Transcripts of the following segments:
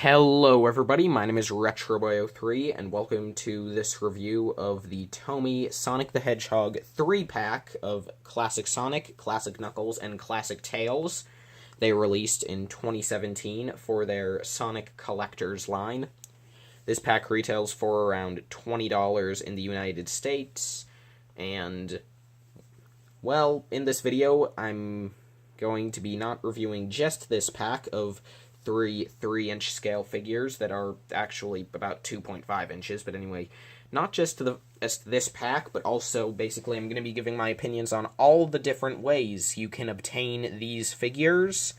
Hello everybody, my name is RetroBoy03, and welcome to this review of the TOMY Sonic the Hedgehog 3-pack of Classic Sonic, Classic Knuckles, and Classic Tails. They released in 2017 for their Sonic Collector's line. This pack retails for around $20 in the United States, and, well, in this video, I'm going to be not reviewing just this pack of three 3-inch scale figures that are actually about 2.5 inches, but anyway, not just this pack, but also basically I'm going to be giving my opinions on all the different ways you can obtain these figures,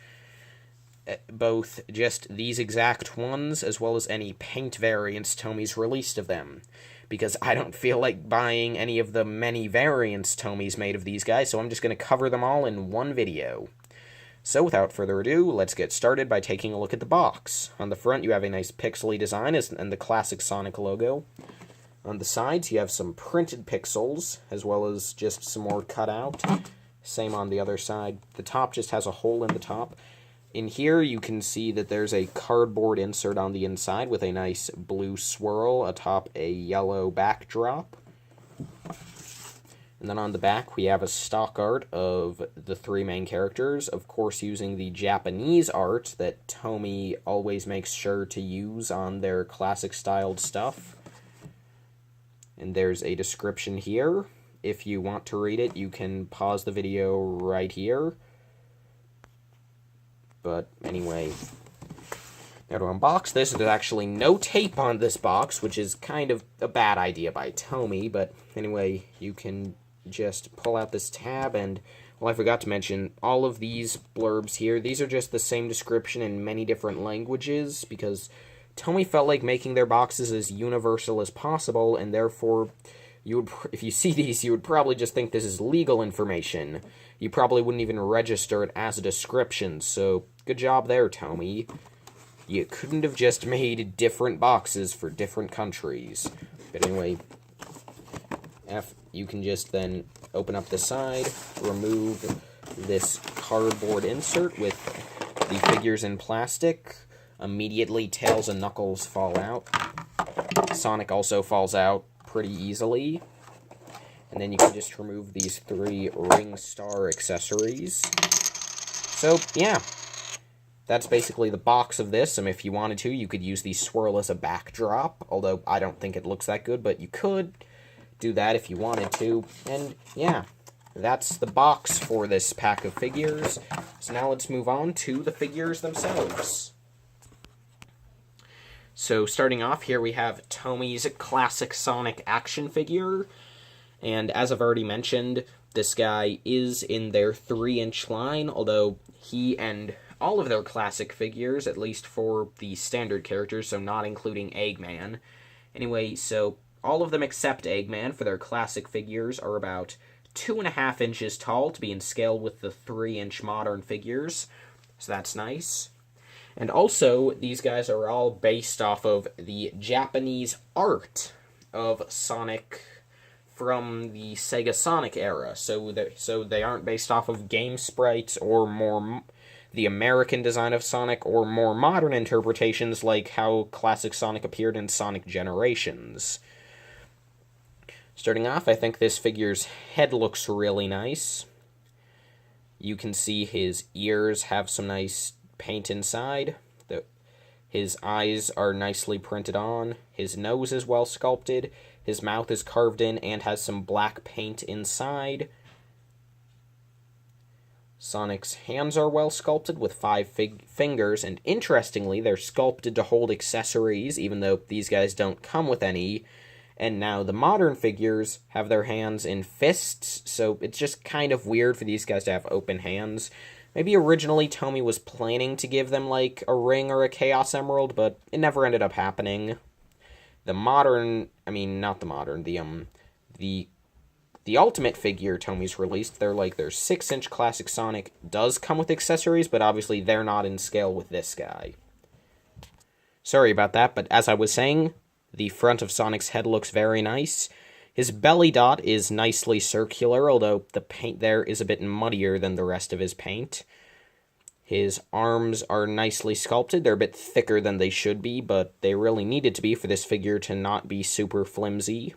both just these exact ones, as well as any paint variants Tomy's released of them, because I don't feel like buying any of the many variants Tomy's made of these guys, so I'm just going to cover them all in one video. So without further ado, let's get started by taking a look at the box. On the front, you have a nice pixely design and the classic Sonic logo. On the sides, you have some printed pixels, as well as just some more cut out. Same on the other side. The top just has a hole in the top. In here, you can see that there's a cardboard insert on the inside with a nice blue swirl atop a yellow backdrop. And then on the back, we have a stock art of the three main characters, of course using the Japanese art that Tomy always makes sure to use on their classic-styled stuff. And there's a description here. If you want to read it, you can pause the video right here. But anyway, now to unbox this, there's actually no tape on this box, which is kind of a bad idea by Tomy, but anyway, you can just pull out this tab, and, well, I forgot to mention, all of these blurbs here, these are just the same description in many different languages, because Tomy felt like making their boxes as universal as possible, and therefore, if you see these, you would probably just think this is legal information. You probably wouldn't even register it as a description, so good job there, Tomy. You couldn't have just made different boxes for different countries. But anyway, you can just then open up the side, remove this cardboard insert with the figures in plastic. Immediately, Tails and Knuckles fall out. Sonic also falls out pretty easily. And then you can just remove these three ring star accessories. So, yeah. That's basically the box of this, and if you wanted to, you could use the swirl as a backdrop, although I don't think it looks that good, but you could do that if you wanted to, and yeah, that's the box for this pack of figures. So now let's move on to the figures themselves. So starting off here, we have Tomy's classic Sonic action figure, and as I've already mentioned, this guy is in their 3-inch line, although he and all of their classic figures, at least for the standard characters, so not including Eggman. Anyway, so all of them except Eggman for their classic figures are about 2.5 inches tall to be in scale with the 3-inch modern figures, so that's nice. And also, these guys are all based off of the Japanese art of Sonic from the Sega Sonic era, so they aren't based off of game sprites or more the American design of Sonic, or more modern interpretations like how classic Sonic appeared in Sonic Generations. Starting off, I think this figure's head looks really nice. You can see his ears have some nice paint inside. His eyes are nicely printed on. His nose is well sculpted. His mouth is carved in and has some black paint inside. Sonic's hands are well sculpted with 5 fingers, and interestingly, they're sculpted to hold accessories, even though these guys don't come with any. And now the modern figures have their hands in fists, so it's just kind of weird for these guys to have open hands. Maybe originally Tomy was planning to give them, like, a ring or a Chaos Emerald, but it never ended up happening. The Ultimate figure Tomy's released, their 6-inch classic Sonic does come with accessories, but obviously they're not in scale with this guy. Sorry about that, but as I was saying, the front of Sonic's head looks very nice. His belly dot is nicely circular, although the paint there is a bit muddier than the rest of his paint. His arms are nicely sculpted. They're a bit thicker than they should be, but they really needed to be for this figure to not be super flimsy.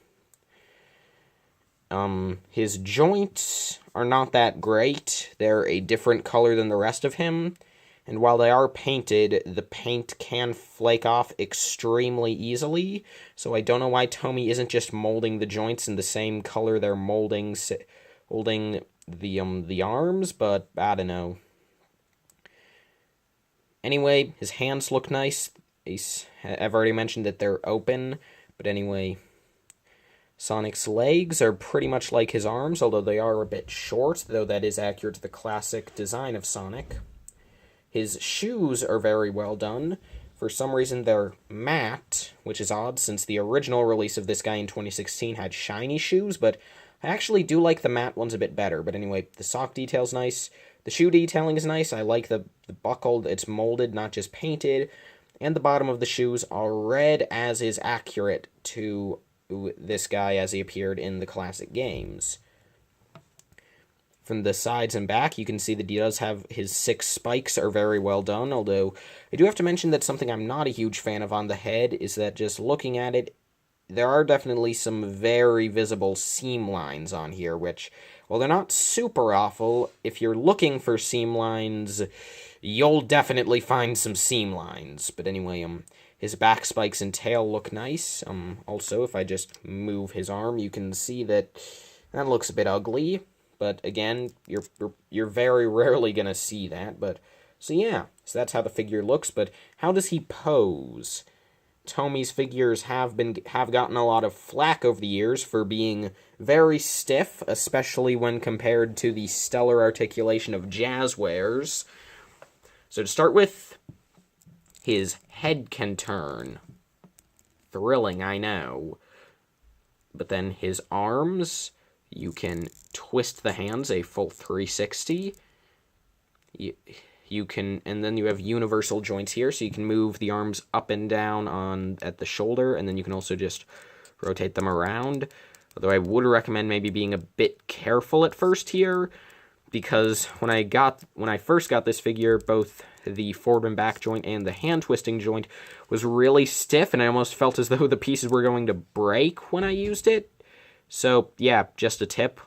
His joints are not that great. They're a different color than the rest of him. And while they are painted, the paint can flake off extremely easily. So I don't know why TOMY isn't just molding the joints in the same color they're molding the arms, but I don't know. Anyway, his hands look nice. I've already mentioned that they're open, but anyway, Sonic's legs are pretty much like his arms, although they are a bit short, though that is accurate to the classic design of Sonic. His shoes are very well done. For some reason, they're matte, which is odd, since the original release of this guy in 2016 had shiny shoes, but I actually do like the matte ones a bit better. But anyway, the sock detail's nice. The shoe detailing is nice. I like the buckle. It's molded, not just painted. And the bottom of the shoes are red, as is accurate to this guy as he appeared in the classic games. From the sides and back, you can see that he does have his 6 spikes are very well done, although I do have to mention that something I'm not a huge fan of on the head is that just looking at it, there are definitely some very visible seam lines on here, which, while they're not super awful, if you're looking for seam lines, you'll definitely find some seam lines. But anyway, his back spikes and tail look nice. Also, if I just move his arm, you can see that looks a bit ugly. But again, you're very rarely gonna see that. But so yeah, so that's how the figure looks. But how does he pose? TOMY's figures have gotten a lot of flack over the years for being very stiff, especially when compared to the stellar articulation of Jazzwares. So to start with, his head can turn. Thrilling, I know. But then his arms, you can twist the hands a full 360. You can, and then you have universal joints here, so you can move the arms up and down at the shoulder, and then you can also just rotate them around. Although I would recommend maybe being a bit careful at first here, because when I first got this figure, both the forward and back joint and the hand twisting joint was really stiff, and I almost felt as though the pieces were going to break when I used it. So yeah, just a tip.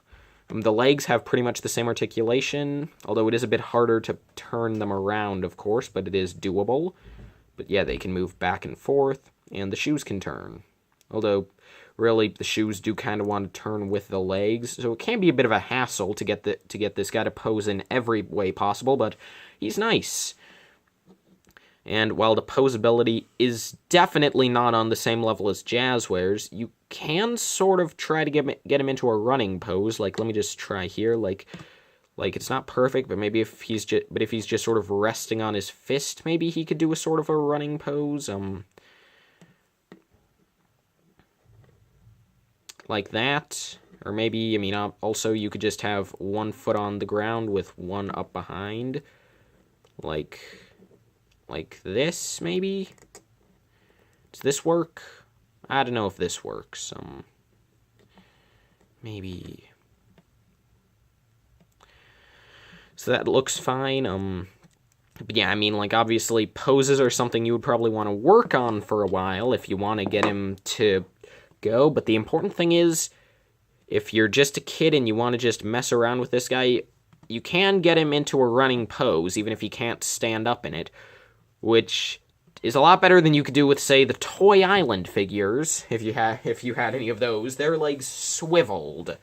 The legs have pretty much the same articulation, although it is a bit harder to turn them around, of course, but it is doable. But yeah, they can move back and forth, and the shoes can turn. Although, really, the shoes do kind of want to turn with the legs, so it can be a bit of a hassle to get this guy to pose in every way possible, but he's nice. And while the posability is definitely not on the same level as Jazzwares, you can sort of try to get him into a running pose. Like, let me just try here. Like it's not perfect, but maybe if he's just sort of resting on his fist, maybe he could do a sort of a running pose. Like that. Or maybe, I mean, also you could just have one foot on the ground with one up behind. Like this, maybe? Does this work? I don't know if this works. Maybe. So that looks fine. But yeah, I mean, like, obviously, poses are something you would probably want to work on for a while if you want to get him to go. But the important thing is, if you're just a kid and you want to just mess around with this guy, you can get him into a running pose, even if he can't stand up in it, which is a lot better than you could do with, say, the Toy Island figures, if you had any of those. Their legs swiveled.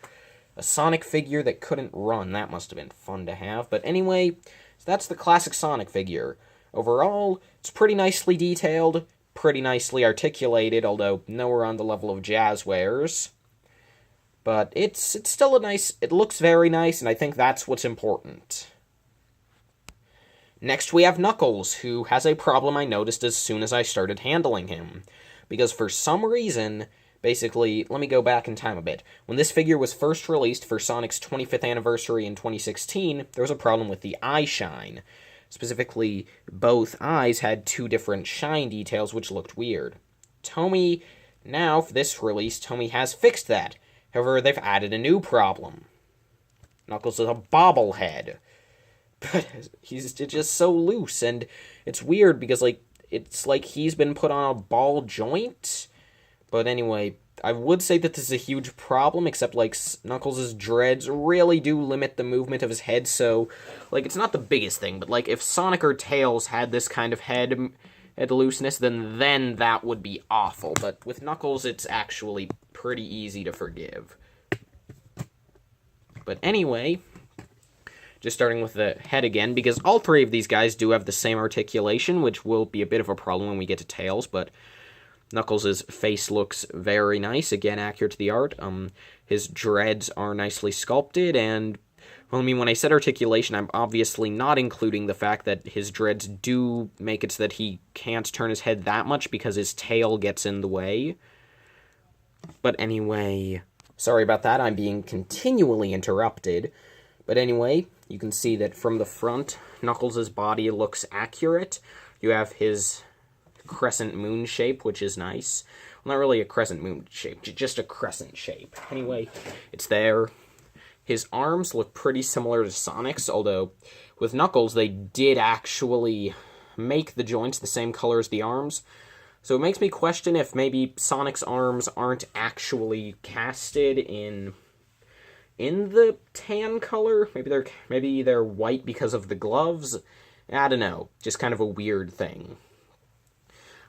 A Sonic figure that couldn't run. That must have been fun to have. But anyway, so that's the classic Sonic figure. Overall, it's pretty nicely detailed, pretty nicely articulated, although nowhere on the level of Jazzwares. But it's still it looks very nice, and I think that's what's important. Next, we have Knuckles, who has a problem I noticed as soon as I started handling him. Because for some reason, basically, let me go back in time a bit. When this figure was first released for Sonic's 25th anniversary in 2016, there was a problem with the eye shine. Specifically, both eyes had 2 different shine details, which looked weird. TOMY, now, for this release, TOMY has fixed that. However, they've added a new problem. Knuckles is a bobblehead. But he's just so loose, and it's weird because, like, it's like he's been put on a ball joint. But anyway, I would say that this is a huge problem, except, like, Knuckles' dreads really do limit the movement of his head, so, like, it's not the biggest thing, but, like, if Sonic or Tails had this kind of head looseness, then that would be awful. But with Knuckles, it's actually pretty easy to forgive. But anyway, just starting with the head again, because all three of these guys do have the same articulation, which will be a bit of a problem when we get to Tails, but Knuckles' face looks very nice, again, accurate to the art. His dreads are nicely sculpted, and, well, I mean, when I said articulation, I'm obviously not including the fact that his dreads do make it so that he can't turn his head that much because his tail gets in the way. But anyway, sorry about that, I'm being continually interrupted. But anyway, you can see that from the front, Knuckles' body looks accurate. You have his crescent moon shape, which is nice. Well, not really a crescent moon shape, just a crescent shape. Anyway, it's there. His arms look pretty similar to Sonic's, although with Knuckles, they did actually make the joints the same color as the arms. So it makes me question if maybe Sonic's arms aren't actually casted in the tan color. Maybe they're white because of the gloves. I don't know. Just kind of a weird thing.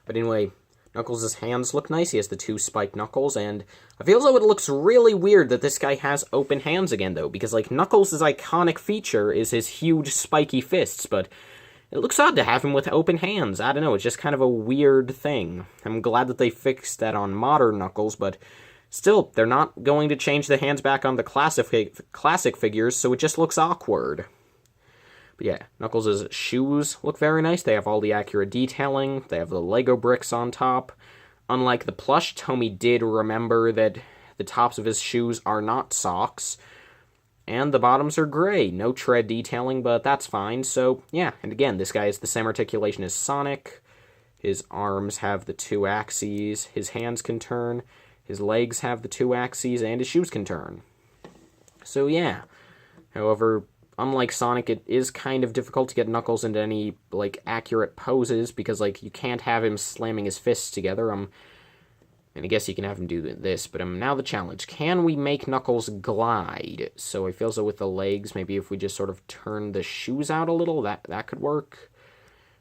But anyway, Knuckles' hands look nice. He has the two spiked knuckles, and I feel as though it looks really weird that this guy has open hands again, though, because, like, Knuckles' iconic feature is his huge spiky fists, but it looks odd to have him with open hands. I don't know, it's just kind of a weird thing. I'm glad that they fixed that on modern Knuckles, but still, they're not going to change the hands back on the classic figures, so it just looks awkward. But yeah, Knuckles' shoes look very nice. They have all the accurate detailing. They have the Lego bricks on top. Unlike the plush, Tomy did remember that the tops of his shoes are not socks. And the bottoms are gray. No tread detailing, but that's fine. So, yeah, and again, this guy has the same articulation as Sonic. His arms have the two axes. His hands can turn. His legs have the two axes, and his shoes can turn. So, yeah. However, unlike Sonic, it is kind of difficult to get Knuckles into any, like, accurate poses, because, like, you can't have him slamming his fists together. And I guess you can have him do this, but now the challenge. Can we make Knuckles glide? So I feel as though with the legs, maybe if we just sort of turn the shoes out a little, that could work.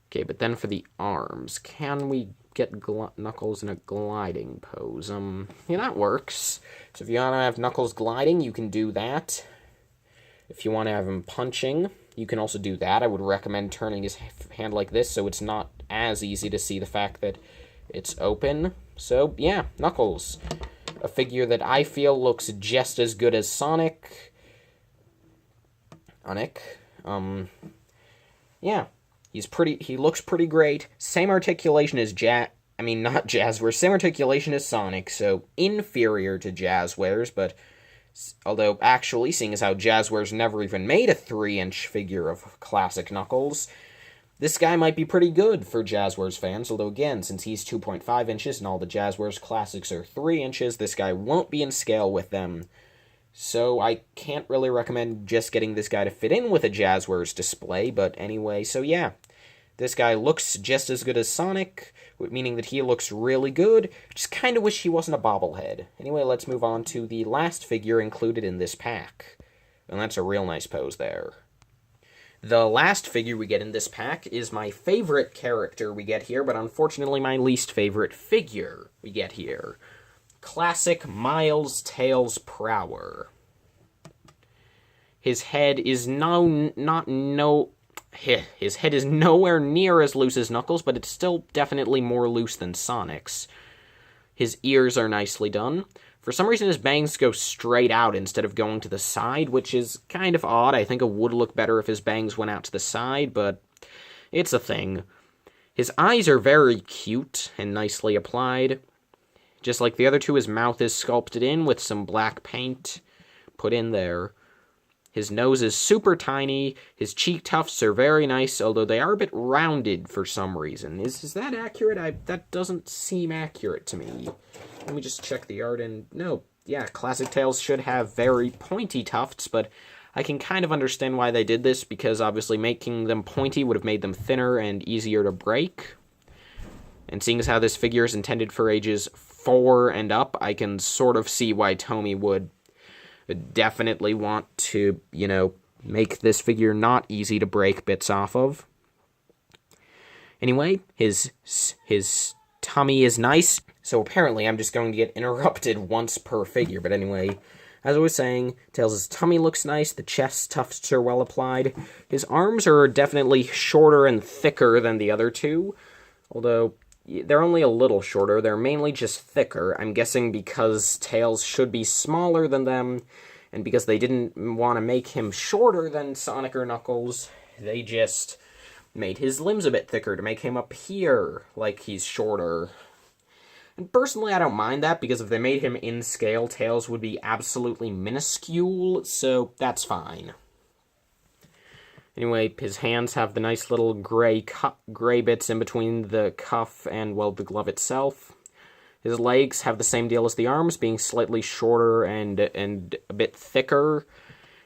Okay, but then for the arms, can we get Knuckles in a gliding pose? Yeah, that works. So if you want to have Knuckles gliding, you can do that. If you want to have him punching, you can also do that. I would recommend turning his hand like this so it's not as easy to see the fact that it's open. So, yeah, Knuckles. A figure that I feel looks just as good as Sonic. Yeah, he looks pretty great. Same articulation as not Jazzwares, same articulation as Sonic, so inferior to Jazzwares, but although, actually, seeing as how Jazzwares never even made a 3-inch figure of classic Knuckles, this guy might be pretty good for Jazzwares fans, although, again, since he's 2.5 inches and all the Jazzwares classics are 3 inches, this guy won't be in scale with them. So I can't really recommend just getting this guy to fit in with a Jazzwares display, but anyway, so yeah. This guy looks just as good as Sonic, meaning that he looks really good. Just kind of wish he wasn't a bobblehead. Anyway, let's move on to the last figure included in this pack. And that's a real nice pose there. The last figure we get in this pack is my favorite character we get here, but unfortunately my least favorite figure we get here. Classic Miles Tails Prower. His head is his head is nowhere near as loose as Knuckles, but it's still definitely more loose than Sonic's. His ears are nicely done. For some reason, his bangs go straight out instead of going to the side, which is kind of odd. I think it would look better if his bangs went out to the side, but it's a thing. His eyes are very cute and nicely applied. Just like the other two, his mouth is sculpted in with some black paint put in there. His nose is super tiny. His cheek tufts are very nice, although they are a bit rounded for some reason. Is that accurate? That doesn't seem accurate to me. Let me just check the art and... No, yeah, classic Tails should have very pointy tufts, but I can kind of understand why they did this, because obviously making them pointy would have made them thinner and easier to break. And seeing as how this figure is intended for ages 4 and up, I can sort of see why Tomy would definitely want to, make this figure not easy to break bits off of. Anyway, his tummy is nice, so apparently I'm just going to get interrupted once per figure. But anyway, as I was saying, Tails' tummy looks nice, the chest tufts are well applied. His arms are definitely shorter and thicker than the other two, although they're only a little shorter. They're mainly just thicker, I'm guessing because Tails should be smaller than them, and because they didn't want to make him shorter than Sonic or Knuckles, they just made his limbs a bit thicker to make him appear like he's shorter. And personally, I don't mind that, because if they made him in scale, Tails would be absolutely minuscule, so that's fine. Anyway, his hands have the nice little gray bits in between the cuff and, well, the glove itself. His legs have the same deal as the arms, being slightly shorter and a bit thicker.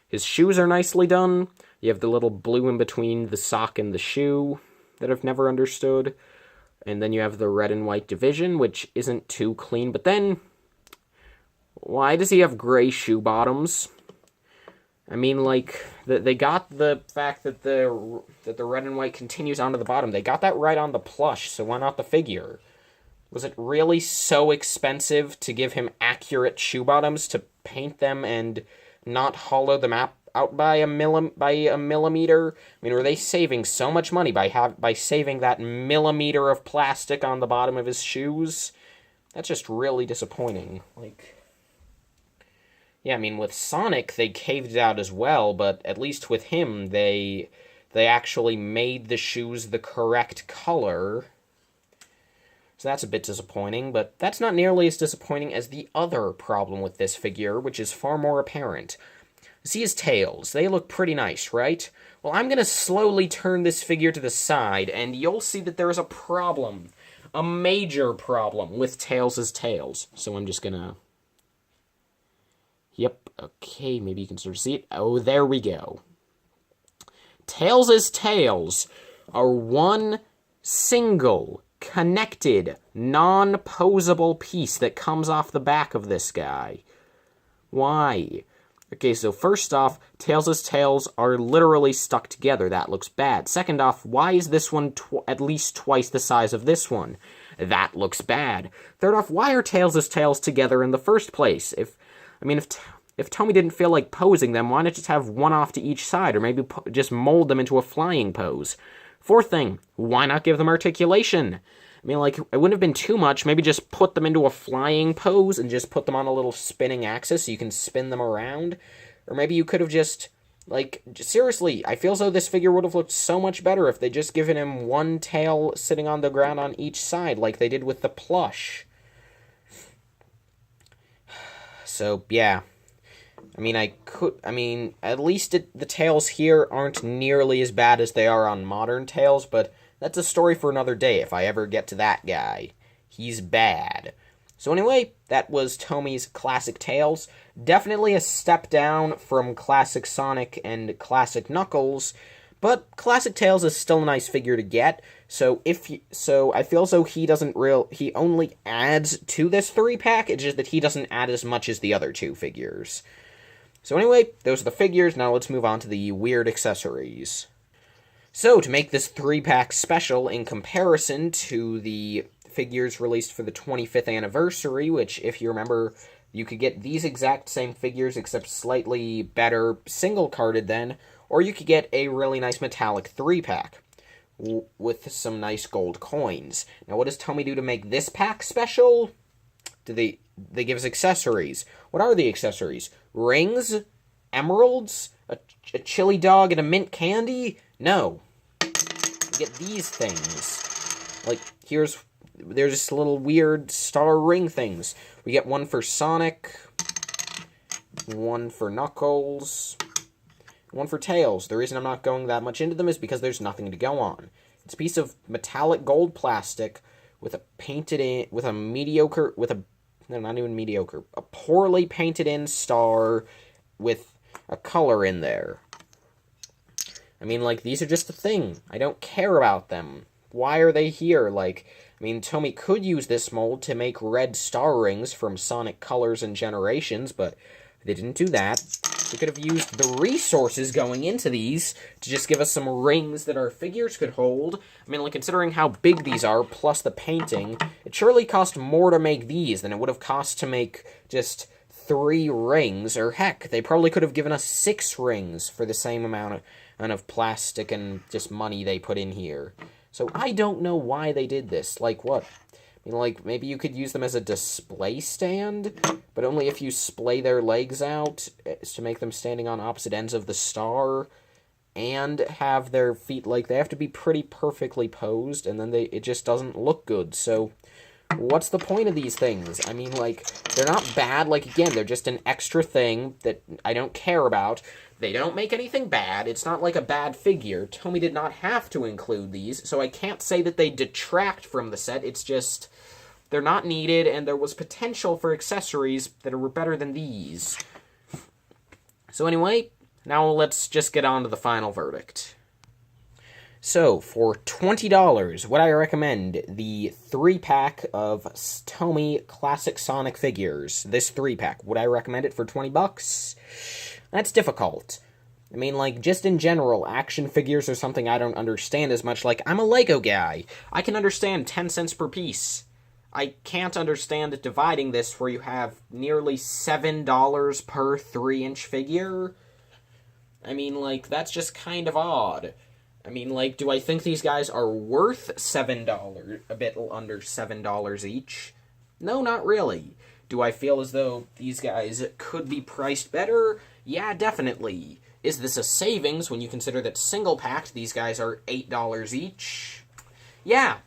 His shoes are nicely done. You have the little blue in between the sock and the shoe that I've never understood. And then you have the red and white division, which isn't too clean. But then, why does he have gray shoe bottoms? I mean, like, they got the fact that the red and white continues onto the bottom. They got that right on the plush, so why not the figure? Was it really so expensive to give him accurate shoe bottoms, to paint them and not hollow them out by a millimeter? I mean, were they saving so much money by saving that millimeter of plastic on the bottom of his shoes? That's just really disappointing. Like, yeah, I mean, with Sonic, they caved it out as well, but at least with him, they actually made the shoes the correct color. So that's a bit disappointing, but that's not nearly as disappointing as the other problem with this figure, which is far more apparent. See his tails. They look pretty nice, right? Well, I'm going to slowly turn this figure to the side, and you'll see that there is a problem. A major problem with Tails' tails. So I'm just going to... Yep, okay, maybe you can sort of see it. Oh, there we go. Tails' tails are one single, connected, non-posable piece that comes off the back of this guy. Why? Okay, so first off, Tails' tails are literally stuck together. That looks bad. Second off, why is this one at least twice the size of this one? That looks bad. Third off, why are Tails' tails together in the first place? If Tomy didn't feel like posing them, why not just have one off to each side, or maybe just mold them into a flying pose? Fourth thing, why not give them articulation? I mean, like, it wouldn't have been too much. Maybe just put them into a flying pose and just put them on a little spinning axis so you can spin them around. Or maybe you could have just, like, seriously, I feel as though this figure would have looked so much better if they just given him one tail sitting on the ground on each side, like they did with the plush. So, yeah. I mean, at least the tails here aren't nearly as bad as they are on modern tails, but that's a story for another day if I ever get to that guy. He's bad. So anyway, that was Tomy's Classic Tails. Definitely a step down from Classic Sonic and Classic Knuckles, but Classic Tails is still a nice figure to get. So I feel as though he only adds to this 3-pack. It's just that he doesn't add as much as the other two figures. So anyway, those are the figures. Now let's move on to the weird accessories. So, to make this 3-pack special in comparison to the figures released for the 25th anniversary, which, if you remember, you could get these exact same figures except slightly better single-carded then, or you could get a really nice metallic 3-pack with some nice gold coins. Now, what does Tomy do to make this pack special? They give us accessories. What are the accessories? Rings? Emeralds? A chili dog and a mint candy? No. You get these things. Like, there's just little weird star ring things. We get one for Sonic, one for Knuckles, one for Tails. The reason I'm not going that much into them is because there's nothing to go on. It's a piece of metallic gold plastic with a poorly painted in star with a color in there. I mean, like, these are just a thing. I don't care about them. Why are they here? Like, I mean, Tomy could use this mold to make red star rings from Sonic Colors and Generations, but they didn't do that. We could have used the resources going into these to just give us some rings that our figures could hold. I mean, like, considering how big these are, plus the painting, it surely cost more to make these than it would have cost to make just 3 rings, or heck, they probably could have given us 6 rings for the same amount of plastic and just money they put in here. So I don't know why they did this. Like, what? I mean, like, maybe you could use them as a display stand, but only if you splay their legs out to make them standing on opposite ends of the star, and have their feet, like, they have to be pretty perfectly posed, and then it just doesn't look good. So what's the point of these things? I mean, like, they're not bad. Like, again, they're just an extra thing that I don't care about. They don't make anything bad. It's not like a bad figure. Tomy did not have to include these, so I can't say that they detract from the set. It's just, they're not needed, and there was potential for accessories that were better than these. So anyway, now let's just get on to the final verdict. So, for $20, would I recommend the 3-pack of Tomy Classic Sonic figures? This 3-pack, would I recommend it for $20? That's difficult. I mean, like, just in general, action figures are something I don't understand as much. Like, I'm a Lego guy. I can understand 10 cents per piece. I can't understand dividing this where you have nearly $7 per 3-inch figure. I mean, like, that's just kind of odd. I mean, like, do I think these guys are worth $7, a bit under $7 each? No, not really. Do I feel as though these guys could be priced better? Yeah, definitely. Is this a savings when you consider that single-packed, these guys are $8 each? Yeah.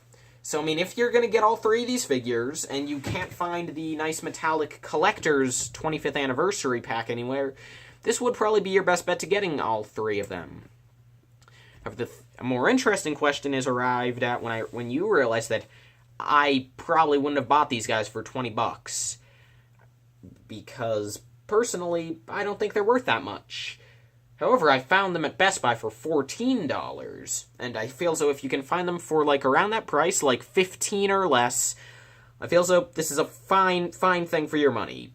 So, I mean, if you're going to get all 3 of these figures, and you can't find the nice metallic collector's 25th anniversary pack anywhere, this would probably be your best bet to getting all 3 of them. A more interesting question is arrived at when you realize that I probably wouldn't have bought these guys for $20. Because, personally, I don't think they're worth that much. However, I found them at Best Buy for $14, and I feel as though if you can find them for, like, around that price, like $15 or less, I feel as though this is a fine thing for your money.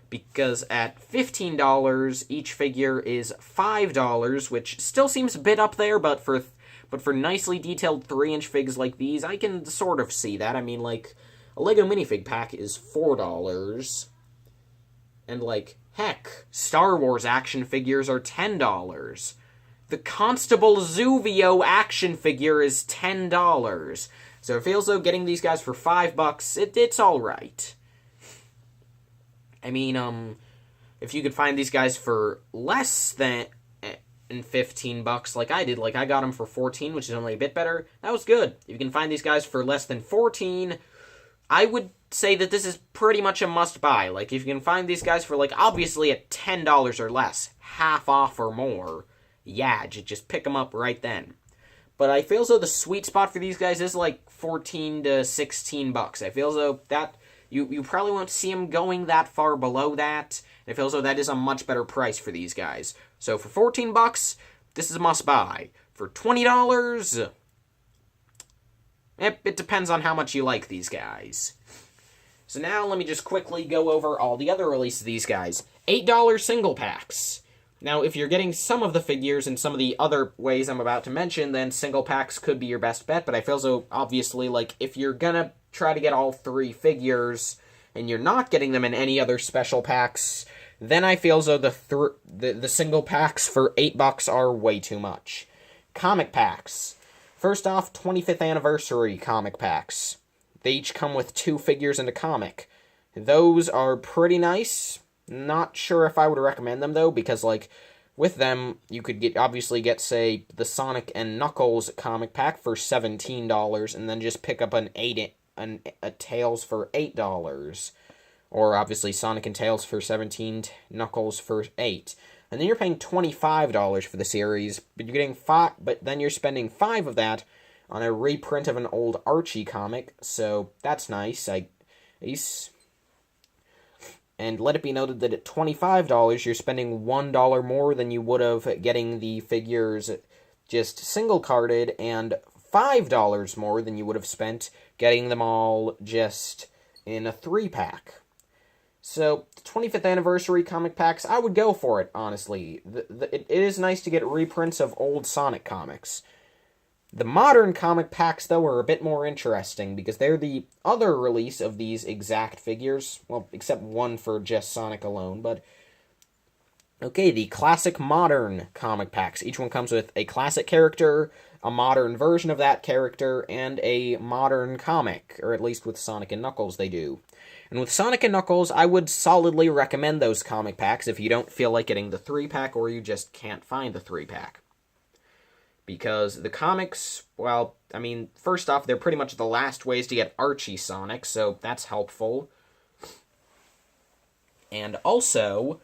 Because at $15, each figure is $5, which still seems a bit up there, but for nicely detailed 3-inch figs like these, I can sort of see that. I mean, like, a Lego minifig pack is $4, and, like, heck, Star Wars action figures are $10. The Constable Zuvio action figure is $10. So it feels though getting these guys for $5, it's alright. I mean, if you could find these guys for less than $15, like I did, like I got them for $14, which is only a bit better, that was good. If you can find these guys for less than $14, I would say that this is pretty much a must-buy. Like, if you can find these guys for, like, obviously at $10 or less, half off or more, yeah, just pick them up right then. But I feel as though the sweet spot for these guys is, like, $14 to $16. I feel as though that You probably won't see them going that far below that. And I feel as though that is a much better price for these guys. So for $14, this is a must-buy. For $20, it depends on how much you like these guys. So now let me just quickly go over all the other releases of these guys. $8 single packs. Now, if you're getting some of the figures in some of the other ways I'm about to mention, then single packs could be your best bet. But I feel as though, obviously, like, if you're gonna try to get all 3 figures, and you're not getting them in any other special packs, then I feel as though the single packs for $8 are way too much. Comic packs. First off, 25th anniversary comic packs. They each come with 2 figures and a comic. Those are pretty nice. Not sure if I would recommend them, though, because, like, with them, you could obviously get, say, the Sonic and Knuckles comic pack for $17, and then just pick up a Tails for $8. Or, obviously, Sonic and Tails for $17, Knuckles for $8. And then you're paying $25 for the series, but you're getting but then you're spending $5 of that on a reprint of an old Archie comic, so that's nice, I guess. And let it be noted that at $25, you're spending $1 more than you would have getting the figures just single-carded, and $5 more than you would have spent getting them all just in a 3-pack. So, the 25th anniversary comic packs, I would go for it, honestly. It is nice to get reprints of old Sonic comics. The modern comic packs, though, are a bit more interesting, because they're the other release of these exact figures. Well, except one for just Sonic alone, but... Okay, the classic modern comic packs. Each one comes with a classic character, a modern version of that character, and a modern comic. Or at least with Sonic and Knuckles they do. And with Sonic and Knuckles, I would solidly recommend those comic packs if you don't feel like getting the 3-pack or you just can't find the 3-pack. Because the comics, well, I mean, first off, they're pretty much the last ways to get Archie Sonic, so that's helpful. And also,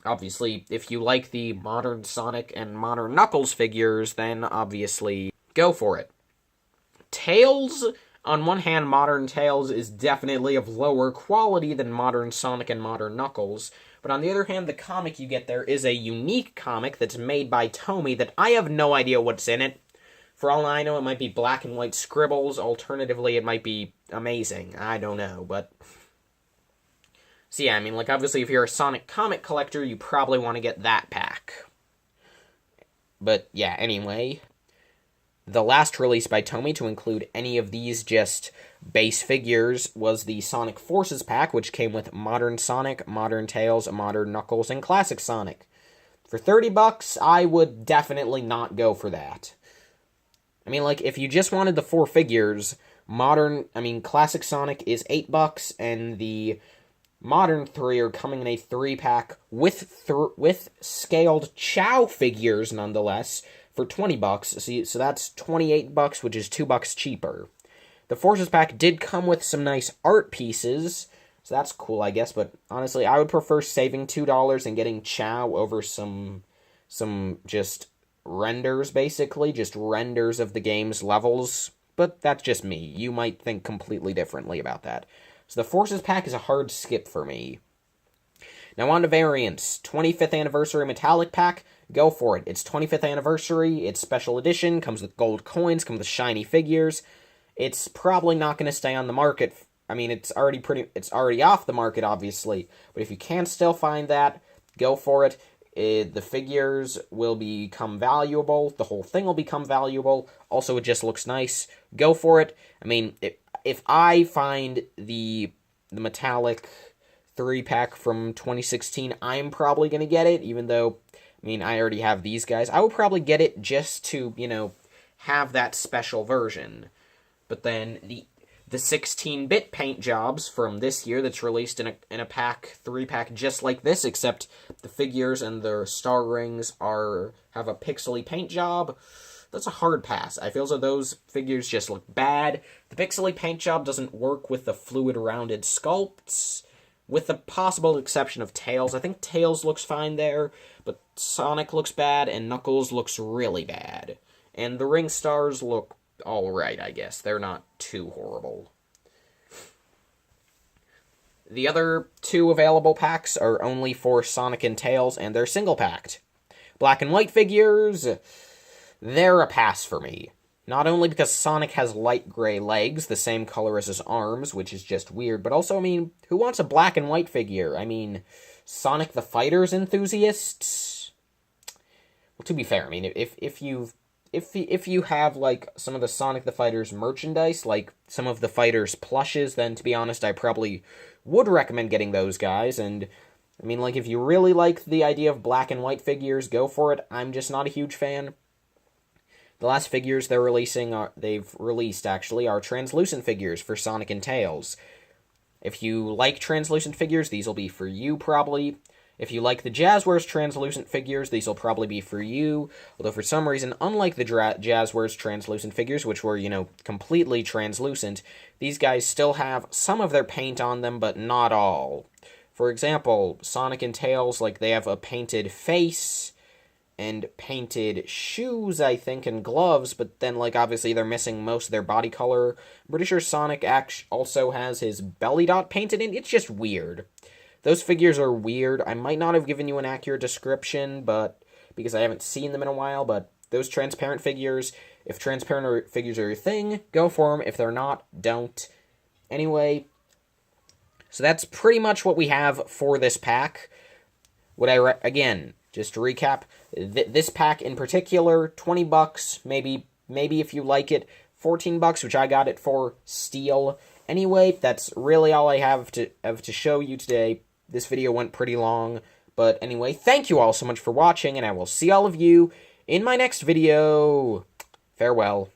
obviously, if you like the modern Sonic and modern Knuckles figures, then obviously go for it. Tails, on one hand, modern Tails is definitely of lower quality than modern Sonic and modern Knuckles, but on the other hand, the comic you get there is a unique comic that's made by TOMY that I have no idea what's in it. For all I know, it might be black and white scribbles. Alternatively, it might be amazing. I don't know, but... So yeah, I mean, like, obviously, if you're a Sonic comic collector, you probably want to get that pack. But, yeah, anyway... The last release by TOMY to include any of these just base figures was the Sonic Forces pack, which came with Modern Sonic, Modern Tails, Modern Knuckles, and Classic Sonic. For $30, I would definitely not go for that. I mean, like, if you just wanted the 4 figures, Classic Sonic is $8, and the Modern 3 are coming in a 3-pack with scaled Chow figures, nonetheless, for $20, so that's $28, which is $2 cheaper. The Forces pack did come with some nice art pieces, so that's cool, I guess, but honestly, I would prefer saving $2 and getting Chow over some just renders, basically, just renders of the game's levels, but that's just me. You might think completely differently about that. So the Forces pack is a hard skip for me. Now on to variants. 25th Anniversary Metallic Pack, go for it. It's 25th Anniversary, it's Special Edition, comes with gold coins, comes with shiny figures. It's probably not going to stay on the market. I mean, it's already off the market, obviously. But if you can still find that, go for it. The figures will become valuable. The whole thing will become valuable. Also, it just looks nice. Go for it. I mean, if I find the metallic 3-pack from 2016, I'm probably going to get it, even though, I mean, I already have these guys. I would probably get it just to, have that special version. But then the 16-bit paint jobs from this year that's released in a pack, 3-pack just like this, except the figures and the star rings have a pixely paint job. That's a hard pass. I feel as though those figures just look bad. The pixely paint job doesn't work with the fluid rounded sculpts, with the possible exception of Tails. I think Tails looks fine there, but Sonic looks bad, and Knuckles looks really bad. And the ring stars look alright, I guess. They're not too horrible. The other 2 available packs are only for Sonic and Tails, and they're single-packed. Black and white figures, they're a pass for me. Not only because Sonic has light gray legs, the same color as his arms, which is just weird, but also, I mean, who wants a black and white figure? I mean, Sonic the Fighters enthusiasts? Well, to be fair, I mean, if you have, like, some of the Sonic the Fighters merchandise, like some of the Fighters plushes, then, to be honest, I probably would recommend getting those guys, and, I mean, like, if you really like the idea of black and white figures, go for it. I'm just not a huge fan. The last figures they've released, are translucent figures for Sonic and Tails. If you like translucent figures, these will be for you, probably. If you like the Jazzwares translucent figures, these will probably be for you. Although for some reason, unlike the Jazzwares translucent figures, which were, completely translucent, these guys still have some of their paint on them, but not all. For example, Sonic and Tails, like, they have a painted face, and painted shoes, I think, and gloves, but then, like, obviously they're missing most of their body color. I'm pretty sure Sonic also has his belly dot painted in. It's just weird. Those figures are weird. I might not have given you an accurate description, but because I haven't seen them in a while, but those transparent figures, if transparent figures are your thing, go for them. If they're not, don't. Anyway, so that's pretty much what we have for this pack. Again, just to recap, this pack in particular, $20, maybe if you like it, $14, which I got it for Steel. Anyway, that's really all I have to show you today. This video went pretty long, but anyway, thank you all so much for watching, and I will see all of you in my next video. Farewell.